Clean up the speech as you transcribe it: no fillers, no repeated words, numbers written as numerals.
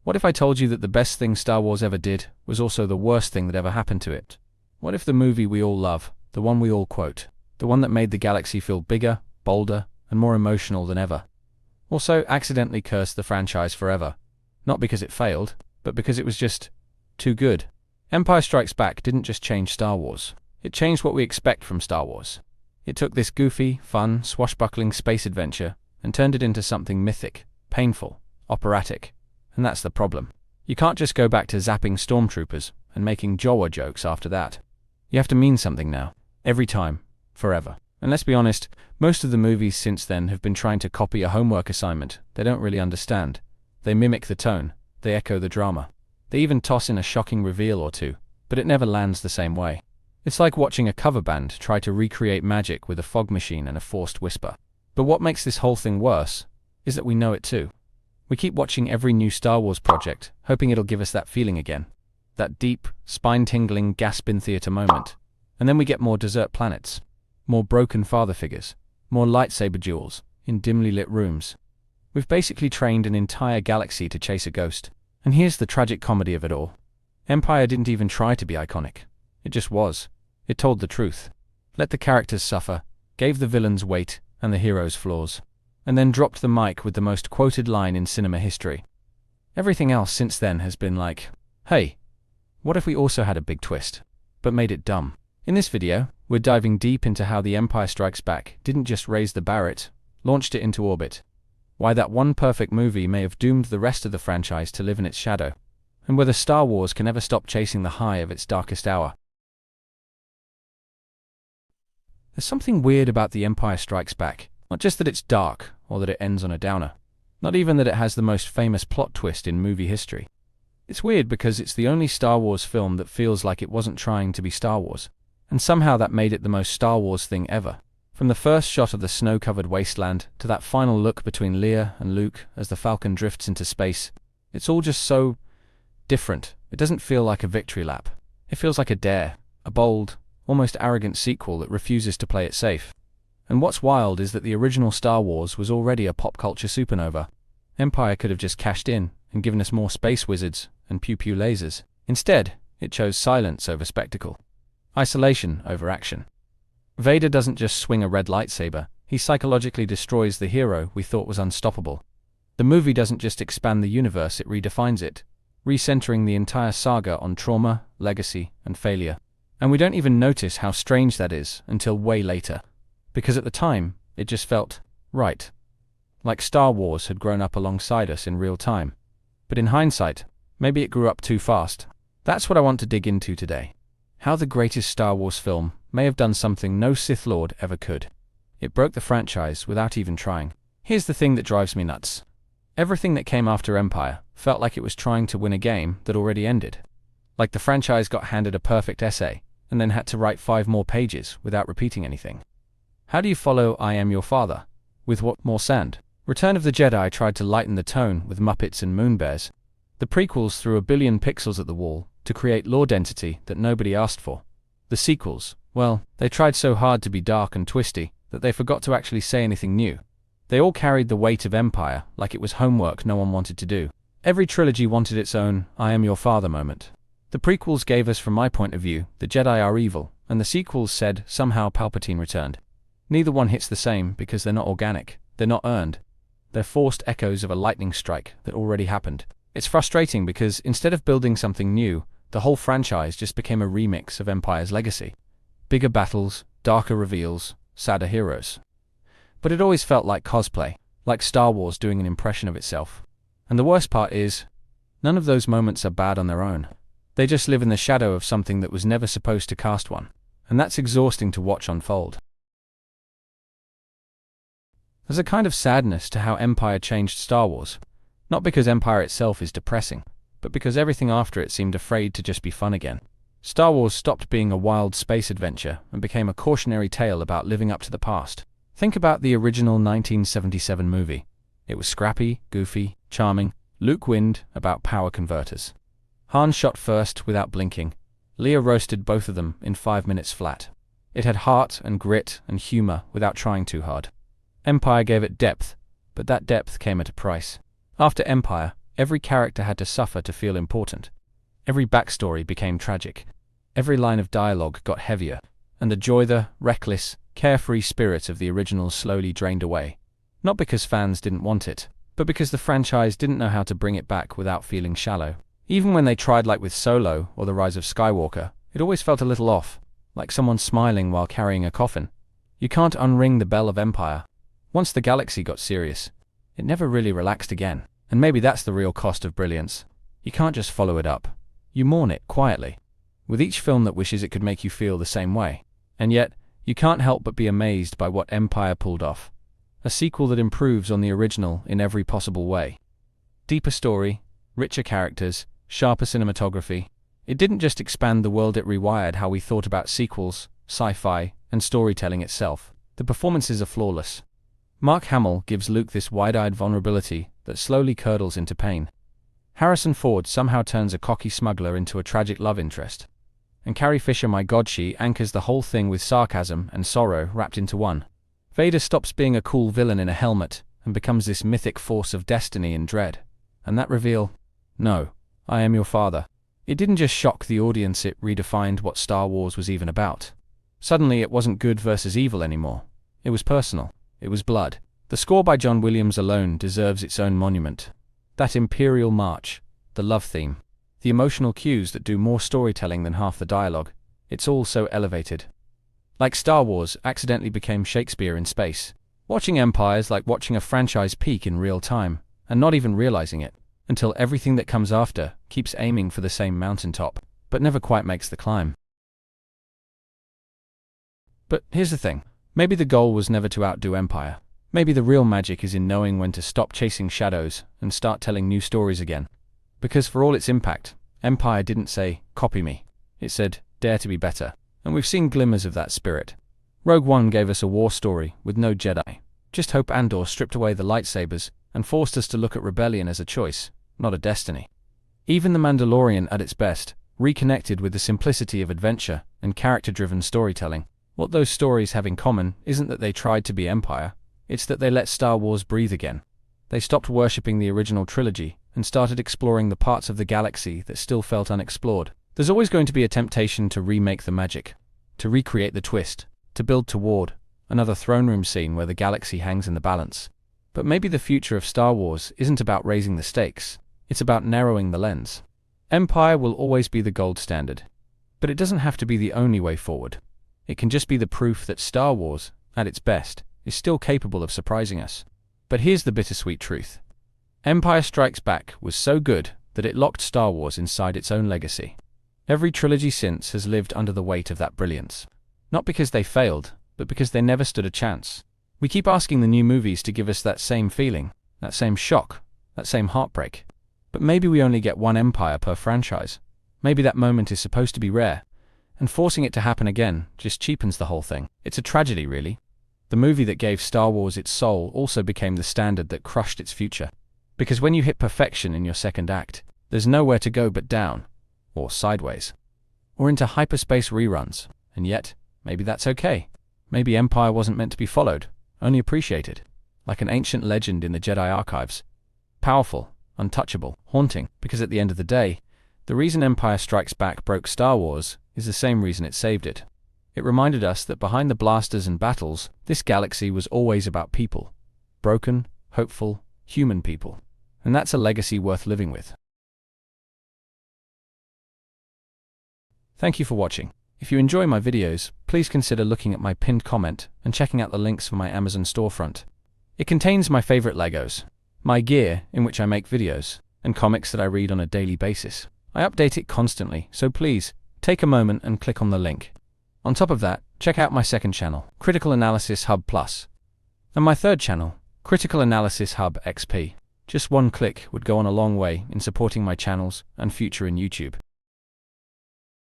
What if I told you that the best thing Star Wars ever did was also the worst thing that ever happened to it? What if the movie we all love, the one we all quote, the one that made the galaxy feel bigger, bolder, and more emotional than ever, also accidentally cursed the franchise forever? Not because it failed, but because it was just too good. Empire Strikes Back didn't just change Star Wars. It changed what we expect from Star Wars. It took this goofy, fun, swashbuckling space adventure and turned it into something mythic, painful, operatic. And that's the problem. You can't just go back to zapping stormtroopers and making Jawa jokes after that. You have to mean something now. Every time. Forever. And let's be honest, most of the movies since then have been trying to copy a homework assignment they don't really understand. They mimic the tone. They echo the drama. They even toss in a shocking reveal or two, but it never lands the same way. It's like watching a cover band try to recreate magic with a fog machine and a forced whisper. But what makes this whole thing worse is that we know it too. We keep watching every new Star Wars project, hoping it'll give us that feeling again. That deep, spine-tingling gasp-in-theater moment. And then we get more desert planets. More broken father figures. More lightsaber duels in dimly lit rooms. We've basically trained an entire galaxy to chase a ghost. And here's the tragic comedy of it all. Empire didn't even try to be iconic. It just was. It told the truth. Let the characters suffer, gave the villains weight and the heroes flaws, and then dropped the mic with the most quoted line in cinema history. Everything else since then has been like, hey, what if we also had a big twist, but made it dumb? In this video, we're diving deep into how The Empire Strikes Back didn't just raise the Barrett, launched it into orbit. Why that one perfect movie may have doomed the rest of the franchise to live in its shadow, and whether Star Wars can ever stop chasing the high of its darkest hour. There's something weird about The Empire Strikes Back. Not just that it's dark, or that it ends on a downer. Not even that it has the most famous plot twist in movie history. It's weird because it's the only Star Wars film that feels like it wasn't trying to be Star Wars. And somehow that made it the most Star Wars thing ever. From the first shot of the snow-covered wasteland, to that final look between Leia and Luke as the Falcon drifts into space, it's all just so different. It doesn't feel like a victory lap. It feels like a dare, a bold, almost arrogant sequel that refuses to play it safe. And what's wild is that the original Star Wars was already a pop culture supernova. Empire could have just cashed in and given us more space wizards and pew-pew lasers. Instead, it chose silence over spectacle. Isolation over action. Vader doesn't just swing a red lightsaber, he psychologically destroys the hero we thought was unstoppable. The movie doesn't just expand the universe, it redefines it, recentering the entire saga on trauma, legacy, and failure. And we don't even notice how strange that is until way later. Because at the time, it just felt right. Like Star Wars had grown up alongside us in real time. But in hindsight, maybe it grew up too fast. That's what I want to dig into today. How the greatest Star Wars film may have done something no Sith Lord ever could. It broke the franchise without even trying. Here's the thing that drives me nuts. Everything that came after Empire felt like it was trying to win a game that already ended. Like the franchise got handed a perfect essay, and then had to write 5 more pages without repeating anything. How do you follow I Am Your Father? With what more sand? Return of the Jedi tried to lighten the tone with Muppets and Moonbears. The prequels threw a billion pixels at the wall to create lore density that nobody asked for. The sequels, well, they tried so hard to be dark and twisty that they forgot to actually say anything new. They all carried the weight of Empire like it was homework no one wanted to do. Every trilogy wanted its own I Am Your Father moment. The prequels gave us, from my point of view, the Jedi are evil, and the sequels said somehow Palpatine returned. Neither one hits the same because they're not organic, they're not earned. They're forced echoes of a lightning strike that already happened. It's frustrating because instead of building something new, the whole franchise just became a remix of Empire's legacy. Bigger battles, darker reveals, sadder heroes. But it always felt like cosplay, like Star Wars doing an impression of itself. And the worst part is, none of those moments are bad on their own. They just live in the shadow of something that was never supposed to cast one. And that's exhausting to watch unfold. There's a kind of sadness to how Empire changed Star Wars. Not because Empire itself is depressing, but because everything after it seemed afraid to just be fun again. Star Wars stopped being a wild space adventure and became a cautionary tale about living up to the past. Think about the original 1977 movie. It was scrappy, goofy, charming. Luke whined about power converters. Han shot first without blinking. Leia roasted both of them in 5 minutes flat. It had heart and grit and humor without trying too hard. Empire gave it depth, but that depth came at a price. After Empire, Every character had to suffer to feel important. Every backstory became tragic. Every line of dialogue got heavier, and the joy, the reckless, carefree spirit of the originals slowly drained away. Not because fans didn't want it, but because the franchise didn't know how to bring it back without feeling shallow. Even when they tried, like with Solo or The Rise of Skywalker, it always felt a little off, like someone smiling while carrying a coffin. You can't unring the bell of Empire. Once the galaxy got serious, it never really relaxed again. And maybe that's the real cost of brilliance. You can't just follow it up. You mourn it quietly, with each film that wishes it could make you feel the same way. And yet, you can't help but be amazed by what Empire pulled off. A sequel that improves on the original in every possible way. Deeper story, richer characters, sharper cinematography. It didn't just expand the world, it rewired how we thought about sequels, sci-fi, and storytelling itself. The performances are flawless. Mark Hamill gives Luke this wide-eyed vulnerability that slowly curdles into pain. Harrison Ford somehow turns a cocky smuggler into a tragic love interest. And Carrie Fisher, my god, she anchors the whole thing with sarcasm and sorrow wrapped into one. Vader stops being a cool villain in a helmet and becomes this mythic force of destiny and dread. And that reveal, "No, I am your father," it didn't just shock the audience, it redefined what Star Wars was even about. Suddenly it wasn't good versus evil anymore. It was personal. It was blood. The score by John Williams alone deserves its own monument. That Imperial March, the love theme, the emotional cues that do more storytelling than half the dialogue, it's all so elevated. Like Star Wars accidentally became Shakespeare in space. Watching Empire is like watching a franchise peak in real time, and not even realizing it, until everything that comes after keeps aiming for the same mountaintop, but never quite makes the climb. But here's the thing. Maybe the goal was never to outdo Empire. Maybe the real magic is in knowing when to stop chasing shadows and start telling new stories again. Because for all its impact, Empire didn't say, "Copy me." It said, "Dare to be better." And we've seen glimmers of that spirit. Rogue One gave us a war story with no Jedi. Just Hope Andor stripped away the lightsabers and forced us to look at rebellion as a choice, not a destiny. Even The Mandalorian at its best reconnected with the simplicity of adventure and character-driven storytelling. What those stories have in common isn't that they tried to be Empire, it's that they let Star Wars breathe again. They stopped worshipping the original trilogy and started exploring the parts of the galaxy that still felt unexplored. There's always going to be a temptation to remake the magic, to recreate the twist, to build toward another throne room scene where the galaxy hangs in the balance. But maybe the future of Star Wars isn't about raising the stakes, it's about narrowing the lens. Empire will always be the gold standard, but it doesn't have to be the only way forward. It can just be the proof that Star Wars, at its best, is still capable of surprising us. But here's the bittersweet truth. Empire Strikes Back was so good that it locked Star Wars inside its own legacy. Every trilogy since has lived under the weight of that brilliance. Not because they failed, but because they never stood a chance. We keep asking the new movies to give us that same feeling, that same shock, that same heartbreak. But maybe we only get one Empire per franchise. Maybe that moment is supposed to be rare, and forcing it to happen again just cheapens the whole thing. It's a tragedy, really. The movie that gave Star Wars its soul also became the standard that crushed its future. Because when you hit perfection in your second act, there's nowhere to go but down, or sideways, or into hyperspace reruns. And yet, maybe that's okay. Maybe Empire wasn't meant to be followed, only appreciated, like an ancient legend in the Jedi archives. Powerful, untouchable, haunting, because at the end of the day, the reason Empire Strikes Back broke Star Wars is the same reason it saved it. It reminded us that behind the blasters and battles, this galaxy was always about people. Broken, hopeful, human people. And that's a legacy worth living with. Thank you for watching. If you enjoy my videos, please consider looking at my pinned comment and checking out the links for my Amazon storefront. It contains my favorite Legos, my gear in which I make videos, and comics that I read on a daily basis. I update it constantly, so please, take a moment and click on the link. On top of that, check out my second channel, Critical Analysis Hub Plus, and my third channel, Critical Analysis Hub XP. Just one click would go on a long way in supporting my channels and future in YouTube.